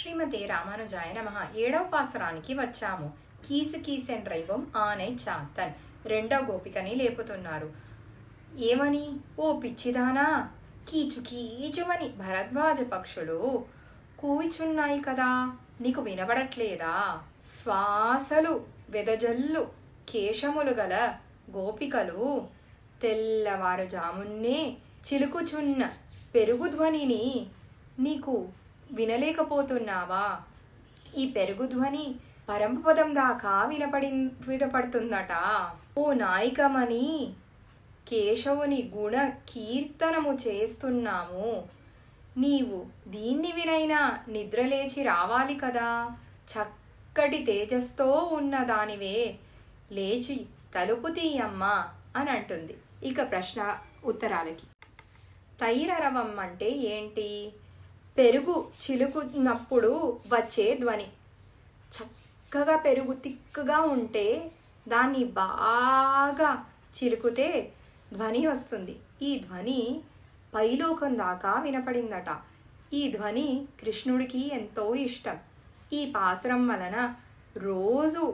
శ్రీమతే రామానుజాయ నమః. 7వ పాసురానికి వచ్చాము. కీసు కీసెండ్రైవం ఆనై చాతన్. రెండవ గోపికని లేపుతున్నారు. ఏమని? ఓ పిచ్చిదానా, కీచు కీచుమని భరద్వాజ పక్షులు కూయిచున్నాయి కదా, నీకు వినబడట్లేదా? శ్వాసలు వెదజల్లు కేశములు గల గోపికలు తెల్లవారుజామున్నే చిలుకుచున్న పెరుగుధ్వనిని నీకు వినలేకపోతున్నావా? ఈ పెరుగుధ్వని పరమపదం దాకా వినపడుతుందట. ఓ నాయికమణి, కేశవుని గుణ కీర్తనము చేస్తున్నాము. నీవు దీన్ని వినైనా నిద్రలేచి రావాలి కదా. చక్కటి తేజస్తో ఉన్న దానివే, లేచి తలుపు తీయమ్మా అని అంటుంది. ఇక ప్రశ్న ఉత్తరాలకి. తైరరవం అంటే ఏంటి? పెరుగు చిలుకున్నప్పుడు వచ్చే ధ్వని. చక్కగా పెరుగు తిక్కుగా ఉంటే దాన్ని బాగా చిలుకుతే ధ్వని వస్తుంది. ఈ ధ్వని పైలోకం దాకా వినపడిందట. ఈ ధ్వని కృష్ణుడికి ఎంతో ఇష్టం. ఈ పాసురం వలన రోజు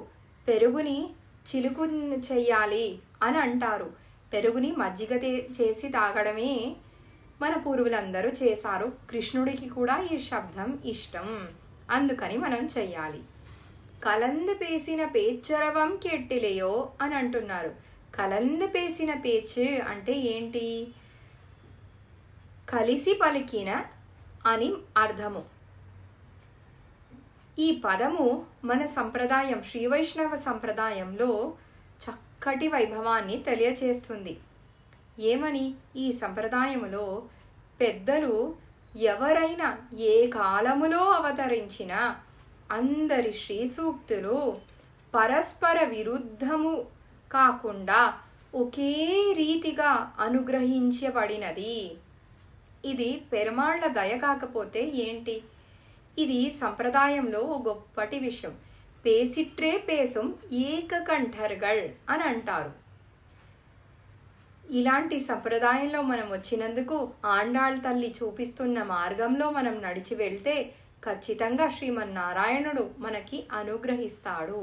పెరుగుని చిలుకు చెయ్యాలి అని అంటారు. పెరుగుని మజ్జిగ చేసి తాగడమే మన పూర్వులందరూ చేశారు. కృష్ణుడికి కూడా ఈ శబ్దం ఇష్టం, అందుకని మనం చెయ్యాలి. కలందు పేసిన పేచ్చరవం కెట్టిలేయో అని అంటున్నారు. కలందు పేసిన పేచ్చు అంటే ఏంటి? కలిసి పలికిన అని అర్థము. ఈ పదము మన సంప్రదాయం, శ్రీ వైష్ణవ సంప్రదాయంలో చక్కటి వైభవాన్ని తెలియచేస్తుంది. ఏమని? ఈ సంప్రదాయములో పెద్దలు ఎవరైనా ఏ కాలములో అవతరించినా అందరి శ్రీ సూక్తులు పరస్పర విరుద్ధము కాకుండా ఒకే రీతిగా అనుగ్రహించబడినది. ఇది పెరుమాళ్ల దయ కాకపోతే ఏంటి? ఇది సంప్రదాయంలో గొప్పటి విషయం. పేసిట్రే పేసం ఏకకంఠర్గళ్ అని అంటారు. ఇలాంటి సంప్రదాయంలో మనం వచ్చినందుకు ఆండాళ్ తల్లి చూపిస్తున్న మార్గంలో మనం నడిచి వెళ్తే ఖచ్చితంగా శ్రీమన్నారాయణుడు మనకి అనుగ్రహిస్తాడు.